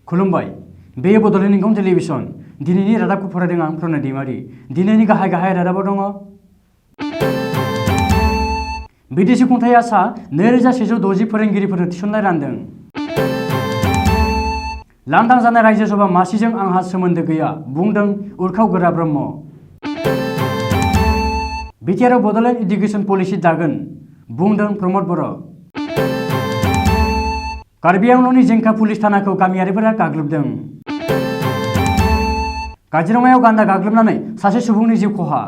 खुलुमबाय बे बड'लेण्ड इंखं टेलिभिजन दिनैनि रादाबखौ फरायदों आं प्रनय दैमारि। दिनैनि गाहाय रादाबाव दङ बिटिसि खुंथाया सा 2160 फोरोंगिरिफोरनो थिसननाय रानदों। लांदां जानाय रायजो सभा मासिजों आंहा सोमोन्दो गैया बुंदों उरखाव गोरा ब्रह्म। बिटिआरआव बड'लेण्ड इडुकेसन पलिसि दागोन बुंदों प्रमद बर'। कार्बि आंलंनि जेंखा पुलिस थानाखौ गामियारिफोरा गाग्लोबदों। काजिरङायाव गान्दा गाग्लोबनानै सासे सुबुंनि जिउ खहा।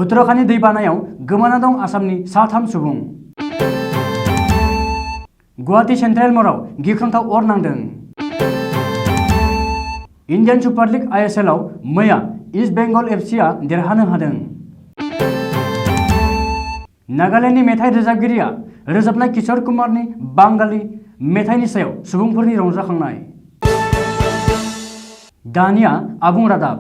उत्तराखन्डनि दैबानायाव गोमाना दं आसामनि सा 3 सुबुं। गुवाहाटी सेन्ट्रेल मलाव गिख्रंथाव अर नांदों। इन्डियान सुपार लीग ISL आव मैया इस्ट बेंगल FCआ देरहानो हादों। नागालेण्डनि मेथाइ रोजाबगिरिया रोजाबनाय किशोर कुमारनि बांगाली मेथाइनि सायाव सुबुंफोरनि रंजाखांनाय। दानिया आबुं रादाब।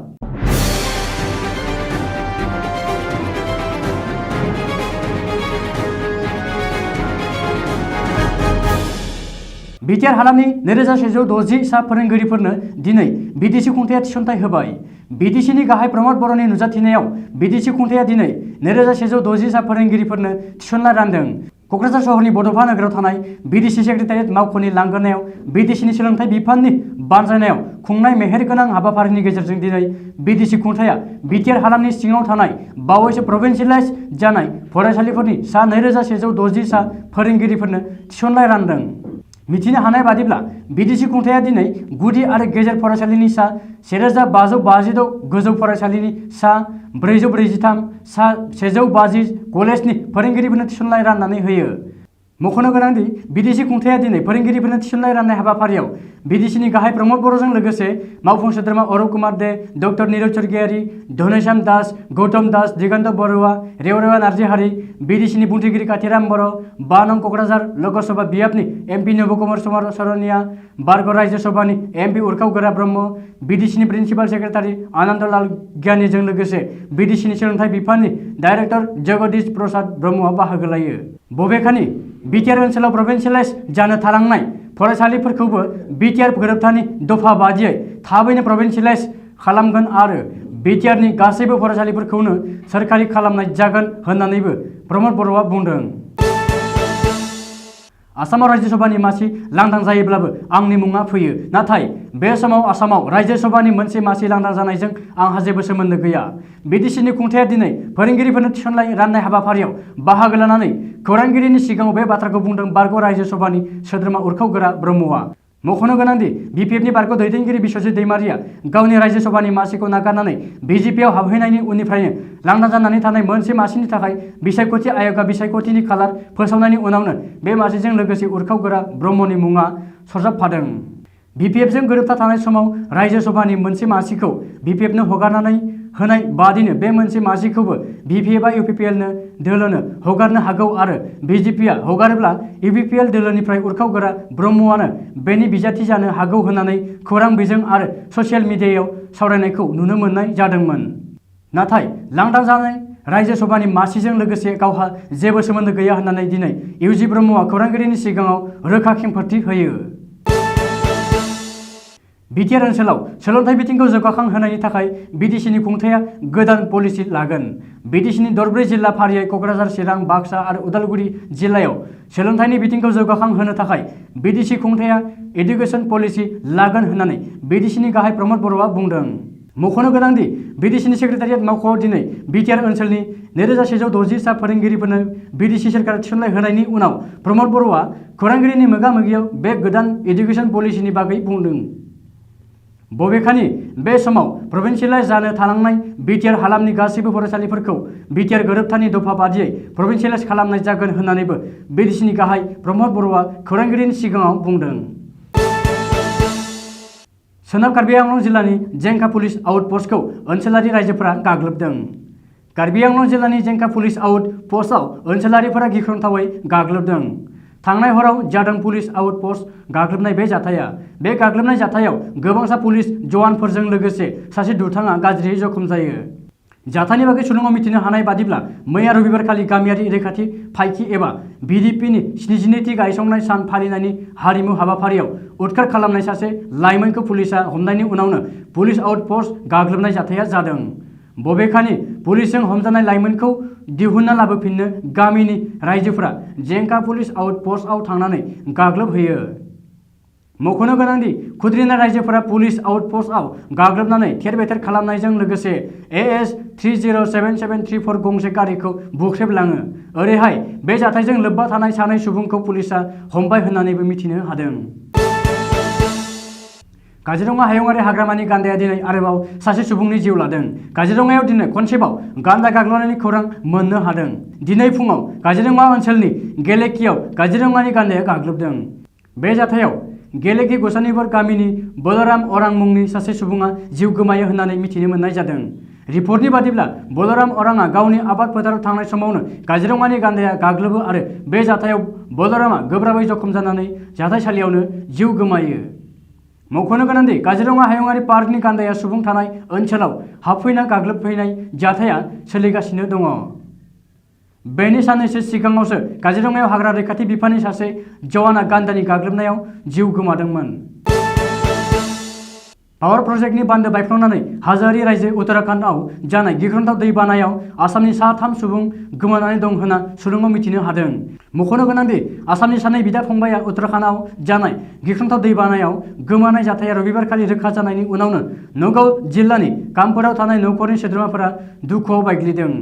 बिटिआर हालामनि 2160 सा फोरोंगिरिफोरनो दिनै बिटिसि खुंथाया थिसनथाइ होबाय। बिटिसिनि गाहाय प्रमद बर'नि नुजाथिनायाव बिटिसि खुंथाया दिनै 2160 सा फोरोंगिरिफोरनो थिसननाय रानदों। क'क्राझार सहरनि बड'फा नोगोराव थानाय बिटिसि सेक्रेटारियेट मावख'नि लांगोनायाव बिटिसिनि सोलोंथाइ बिफाननि बानजायनायाव खुंनाय मेहेरगोनां हाबाफारिनि गेजेरजों दिनै बिटिसि खुंथाया बिटिआर हालामनि सिङाव थानाय बावैसो प्रभिन्सियेलाइज जानाय फरायसालिफोरनि सा 2160 सा फोरोंगिरिफोरनो थिसननाय रानदों। मिथिनो हानाय बादिब्ला बिटिसि खुंथाया दिनै गुदि आरो गेजेर फरायसालिनि सा 1556 गोजौ फरायसालिनि सा 443 सा 150 कलेजनि फोरोंगिरिफोरनो थिसननाय राननानै होयो। मख'नो गोनांदि बिटिसि खुंथाया दिनै फोरोंगिरिफोरनो थिसननाय राननाय हाबाफारियाव बिटिसिनि गाहाय प्रमद बर'जों लोगोसे मावफुं सोद्रोमा अरुप कुमार दे, डक्टर निरज स्वर्गियारी, धनेश्याम दास, गौतम दास, दिगन्त बरुवा, रेवरेवा नार्जिहारि, बिटिसिनि बुंथिगिरि काथिराम बर', 5 नं क'क्राझार लोकसभा बियाबनि MP नबकुमार सरनिया, बारग' रायजो सभानि MP उरखाव गोरा ब्रह्म, बिटिसिनि प्रिन्सिपाल सेक्रेटारि आनन्दलाल गियानीजों लोगोसे बिटिसिनि सोलोंथाइ बिफाननि डाइरेक्टर जगदीश प्रसाद ब्रह्मआ बाहागो लायो। बबेखानि बिटिआर ओनसोलाव प्रभिन्सियेलाइज जानो थालांनाय फरायसालिफोरखौबो बिटिआर गोरोबथानि दफा बादियै थाबैनो प्रभिन्सियेलाइज खालामगोन आरो बिटिआरनि गासैबो फरायसालिफोरखौनो सोरखारि खालामनाय जागोन होननानैबो प्रमद बर'आ बुंदों। आसामाव रायजो सभानि मासि लांदां जायोब्लाबो आंनि मुङा फैयो, नाथाय बे समाव आसामाव रायजो सभानि मोनसे मासि लांदां जानायजों आंहा जेबो सोमोन्दो गैया। बिटिसिनि खुंथाया दिनै फोरोंगिरिफोरनो थिसननाय राननाय हाबाफारियाव बाहागो लानानै खौरांगिरिनि सिगाङाव बे बाथ्राखौ बुंदों बारग' रायजो सभानि सोद्रोमा उरखाव गोरा ब्रह्मआ। मख'नो गोनांदि BPFनि बारग' दैदेनगिरि बिश्वजित दैमारिया गावनि रायजो सभानि मासिखौ नागारनानै BJPआव हाबहैनायनि उननिफ्रायनो लांदां जानानै थानाय मोनसे मासिनि थाखाय बिसायख'थि आय'गआ बिसायख'थिनि खालार फोसावनायनि उनावनो बे मासिजों लोगोसे उरखाव गोरा ब्रह्मनि मुङा सरजाबफादों। BPFजों गोरोबथा थानाय समाव रायजो सभानि मोनसे मासिखौ BPFनो हगारनानै होनाय बादिनो बे मोनसे मासिखौबो BPFआ UPPL दोलोनो हगारनो हागौ आरो BJPआ हगारोब्ला UPPL दोलोनिफ्राय उरखाव गोरा ब्रह्मआनो बेनि बिजाथि जानो हागौ होननानै खौरां बिजों आरो ससियेल मिडियायाव सावरायनायखौ नुनो मोननाय जादोंमोन। नाथाय लांदां जानाय रायजो सभानि मासिजों लोगोसे गावहा जेबो सोमोन्दो गैया होननानै दिनै UG ब्रह्मआ खौरांगिरिनि सिगाङाव रोखा खेंफोरथि होयो। बिटिआर ओनसोलाव सोलोंथाइ बिथिंखौ जौगाखां होनायनि थाखाय बिटिसिनि खुंथाया गोदान पलिसि लागोन। बिटिसिनि दरब्रै जिल्ला फारियै क'क्राझार, चिरां, बाक्सा आरो उदालगुरि जिल्लायाव सोलोंथाइनि बिथिंखौ जौगाखां होनो थाखाय बिटिसि खुंथाया एडुकेसन पलिसि लागोन होननानै बिटिसिनि गाहाय प्रमद बर'आ बुंदों। मख'नो गोनांदि बिटिसिनि सेक्रेटारियेट मावख'आव दिनै बिटिआर ओनसोलनि 2160 सा फोरोंगिरिफोरनो बिटिसि सोरखारा थिसननाय होनायनि उनाव प्रमद बर'आ खौरांगिरिनि मोगा-मोगियाव बे गोदान एडुकेसन पलिसिनि बागै बुंदों। बबेखानि बे समाव प्रभिन्सियेलाइज जानो थालांनाय बिटिआर हालामनि गासैबो फरायसालिफोरखौ बिटिआर गोरोबथानि दफा बादियै प्रभिन्सियेलाइज खालामनाय जागोन होननानैबो बिटिसिनि गाहाय प्रमद बर'आ खौरांगिरिनि सिगाङाव बुंदों। सोनाब कार्बि आंलं जिल्लानि जेंखा पुलिस आउटपस्टखौ ओनसोलारि रायजोफोरा गाग्लोबदों। कार्बि आंलं जिल्लानि जेंखा पुलिस आउटपस्टआव ओनसोलारिफोरा गिख्रंथावै गाग्लोबदों। थांनाय हराव जादों पुलिस आउटपस्ट गाग्लोबनाय बे जाथाया। बे गाग्लोबनाय जाथायाव गोबांसा पुलिस जवानफोरजों लोगोसे सासे दुथाङा गाज्रियै जखम जायो। जाथायनि बागै सुलुङाव मिथिनो हानाय बादिब्ला मैया रबिबारखालि गामियारि रैखाथि फायखि एबा बिडिपिनि 72थि गायसंनाय सान फालिनायनि हारिमु हाबाफारियाव उदखार खालामनाय सासे लाइमोनखौ पुलिसआ हमनायनि उनावनो पुलिस आउटपस्ट गाग्लोबनाय जाथाया जादों। बबेखानि पुलिसजों हमजानाय लाइमोनखौ दिहुनना लाबोफिननो गामिनि रायजोफोरा जेंका पुलिस आउटपस्टआव थांनानै गाग्लोबहैयो। मख'नो गोनांदि खुद्रिनाय रायजोफोरा पुलिस आउटपस्टआव गाग्लोबनानै थेर-बेथेर खालामनायजों लोगोसे AS 307734 गंसे गारिखौ बुख्रेबलाङो। ओरैहाय बे जाथायजों लोब्बा थानाय सानै सुबुंखौ पुलिसआ हमबाय होननानैबो मिथिनो हादों। काजिरङा हायुङारि हाग्रामानि गान्दाया दिनै आरोबाव सासे सुबुंनि जिउ लादों। काजिरङायाव दिनै खनसेबाव गान्दा गाग्लोबनायनि खौरां मोननो हादों। दिनै फुङाव काजिरङा ओनसोलनि गेलेकियाव काजिरङानि गान्दाया गाग्लोबदों। बे जाथायाव गेलेकि गसानिबर गामिनि बलराम अरां मुंनि सासे सुबुङा जिउ गोमायो होननानै मिथिनो मोननाय जादों। रिपर्टनि बादिब्ला बलराम अरांआ गावनि आबाद फोथाराव थांनाय समावनो काजिरङानि गान्दाया गाग्लोबो आरो बे जाथायाव बलरामआ गोब्राबै जखम जानानै जाथायसालियावनो जिउ गोमायो। मख'नो गोनांदि काजिरङा हायुङारि पार्कनि गान्दाया सुबुं थानाय ओनसोलाव हाबफैना गाग्लोबफैनाय जाथाया सोलिगासिनो दङ। बेनि साननैसो सिगाङावसो काजिरङायाव हाग्रा रैखाथि बिफाननि सासे जवाना गान्दानि गाग्लोबनायाव जिउ गोमादोंमोन। पावार प्रजेक्टनि बान्दो बायफ्लंनानै हाजोआरि रायजो उत्तराखन्डआव जानाय गिख्रंथाव दैबानायाव आसामनि सा 3 सुबुं गोमानानै दं होनना सुलुङाव मिथिनो हादों। मख'नो गोनांदि आसामनि सानै बिदा-फंबायआ उत्तराखन्डआव जानाय गिख्रंथाव दैबानायाव गोमानाय जाथाया रबिबारखालि रोखा जानायनि उनावनो नगाव जिल्लानि कामपुराव थानाय नखरनि सोद्रोमाफोरा दुखुआव बायग्लिदों।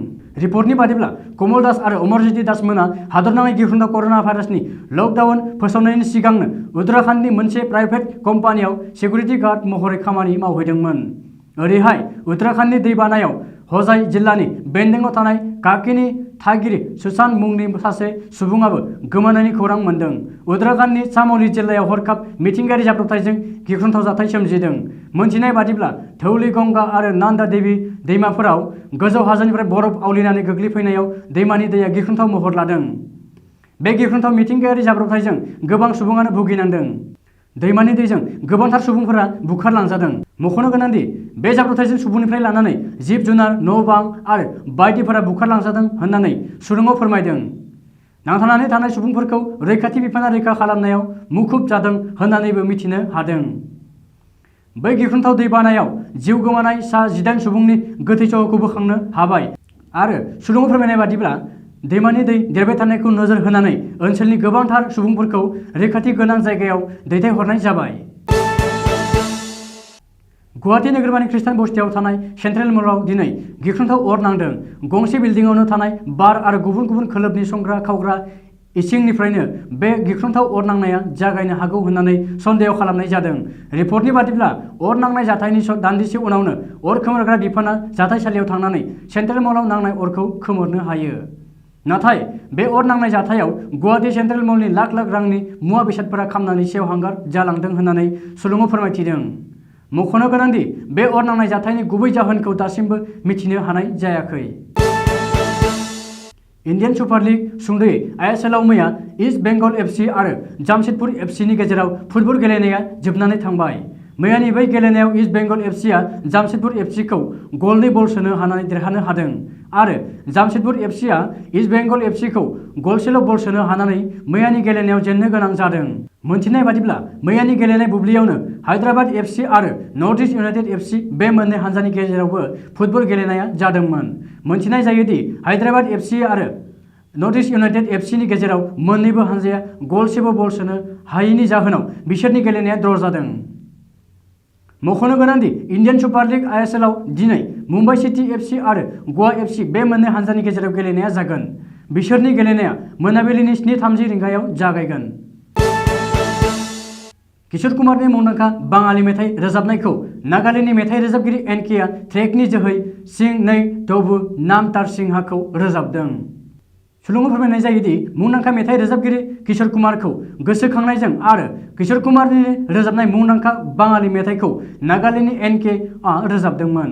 रिपर्टनि बादिब्ला कमल दास आरो अमरज्योति दास मोना हादरनाङै गिख्रंथाव कर'ना भाइरासनि लकडाउन फोसावनायनि सिगांनो उत्तराखन्डनि मोनसे प्राइभेट कम्पानियाव सिकिउरिटि गार्ड महरै खामानि मावहैदोंमोन। ओरैहाय उत्तराखन्डनि दैबानायाव हजाई जिल्लानि बेन्दोंआव थानाय काकीनि थागिरि सुशांत मुंनि सासे सुबुङाबो गोमानायनि खौरां मोन्दों। उत्तराखन्डनि चाम'ली जिल्लायाव हरखाब मिथिंगायारि जाब्रबथायजों गिख्रंथाव जाथाय सोमजिदों। मोनथिनाय बादिब्ला धौली गंगा आरो नान्दा देवी दैमाफोराव गोजौ हाजोनिफ्राय बरफ आवलिनानै गोग्लैफैनायाव दैमानि दैया गिख्रंथाव महर लादों। बे गिख्रंथाव मिथिंगायारि जाब्रबथायजों गोबां सुबुङानो भुगिनांदों। दैमानि दैजों गोबांथार सुबुंफोरा बुखारलांजादों। मख'नो गोनांदि बे जाब्रबथायजों सुबुंनिफ्राय लानानै जिब-जुनार, न'-बां आरो बायदिफोरा बुखारलांजादों होननानै सुलुङाव फोरमायदों। नांथानानै थानाय सुबुंफोरखौ रैखाथि बिफाना रैखा खालामनायाव मुखुब जादों होननानैबो मिथिनो हादों। बै गिख्रंथाव दैबानायाव जिउ गोमानाय सा 18 सुबुंनि गोथै सह'खौ बोखांनो हाबाय आरो सुलुङाव फोरमायनाय बादिब्ला दैमानि दै देरबाय थानायखौ नोजोर होनानै ओनसोलनि गोबांथार सुबुंफोरखौ रैखाथि गोनां जायगायाव दैथायहरनाय जाबाय। गुवाहाटी नोगोरमानि खृष्टान बस्तियाव थानाय सेन्ट्रेल मलाव दिनै गिख्रंथाव अर नांदों। गंसे बिल्डिंआवनो थानाय बार आरो गुबुन गुबुन खोलोबनि संग्रा-खावग्रा इसिंनिफ्रायनो बे गिख्रंथाव अर नांनाया जागायनो हागौ होननानै सन्देह खालामनाय जादों। रिपर्टनि बादिब्ला अर नांनाय जाथायनि दान्दिसे उनावनो अर खोमोरग्रा बिफाना जाथायसालियाव थांनानै सेन्ट्रेल मलाव नांनाय अरखौ खोमोरनो हायो। नाथाय बे अर नांनाय जाथायाव गुवाहाटी सेन्ट्रेल मलनि लाख लाख रांनि मुवा बेसादफोरा खामनानै सेवहांगार जालांदों होननानै सुलुङाव फोरमायथिदों। मख'नो गोनांदि बे अर नांनाय जाथायनि गुबै जाहोनखौ दासिमबो मिथिनो हानाय जायाखै। इन्डियान सुपार लिग सुंद'यै ISLआव मैया इस्ट बेंगल FC आरो जामशेदपुर FCनि गेजेराव फुटबल गेलेनाया जोबनानै थांबाय। मैयानि बै गेलेनायाव इस्ट बेंगल FCआ जामशेदपुर FCखौ गल-2 बल सोनो हानानै देरहानो हादों आरो जामशेदपुर FCआ इस्ट बेंगल FCखौ गल-1 बल सोनो हानानै मैयानि गेलेनायाव जेननो गोनां जादों। मोनथिनाय बादिब्ला मैयानि गेलेनाय बुब्लियावनो हायद्राबाद FC आरो नर्थ इस्ट इउनाइटेड FC बे मोननै हानजानि गेजेरावबो फुटबल गेलेनाया जादोंमोन। मोनथिनाय जायोदि हायद्राबाद FC आरो नर्थ इस्ट इउनाइटेड FCनि गेजेराव मोन्नैबो हानजाया गल-1 बल सोनो हायैनि जाहोनाव बिसोरनि गेलेनाया ड्र' जादों। मख'नो गोनांदि इन्डियान सुपार लिग ISLआव दिनै मुम्बाइ सिटी FC आरो ग'वा FC बे मोननै हानजानि गेजेराव गेलेनाया जागोन। बिसोरनि गेलेनाया मोनाबिलिनि 7:30 रिंगायाव जागायगोन। किशोर कुमारनि मुंदांखा बाङालि मेथाइ रोजाबनायखौ नागालेन्डनि मेथाइ रोजाबगिरि एनकेआ ट्रेकनि जोहै सिं नै दबु नाम तार सिंहाखौ रोजाबदों। सुलुङाव फोरमायनाय जायोदि मुंदांखा मेथाइ रोजाबगिरि किशोर कुमारखौ गोसोखांनायजों आरो किशोर कुमारनि रोजाबनाय मुंदांखा बाङालि मेथाइखौ नागालेन्डनि एनकेआ रोजाबदोंमोन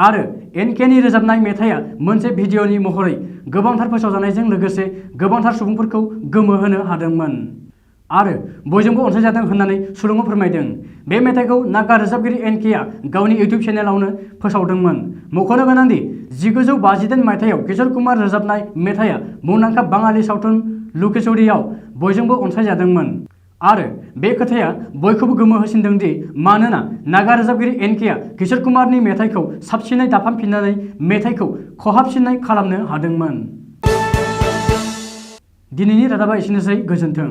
आरो एनकेनि रोजाबनाय मेथाइया मोनसे भिडिअ'नि महरै गोबांथार फोसावजानायजों लोगोसे गोबांथार सुबुंफोरखौ गोमोहोनो हादोंमोन। आरो बयजोंबो अनसायजादों होननानै सुलुङाव फोरमायदों। बे मेथाइखौ नागा रोजाबगिरि एनकेआ गावनि इउटिउब चेनेलावनो फोसावदोंमोन। मख'नो गोनांदि 1952 मायथाइयाव किशोर कुमार रोजाबनाय मेथाइया मुंदांखा बाङालि सावथुन लुकेशरियाव बयजोंबो अनसायजादोंमोन। आरो बे खोथाया बयखौबो गोमोहोसिनदों दि मानोना नागा रोजाबगिरि एनकेआ किशोर कुमारनि मेथाइखौ साबसिनै दाफामफिननानै मेथाइखौ खहाबसिननाय खालामनो हादोंमोन। दिनैनि रादाबा एसेनोसै, गोजोन्थों।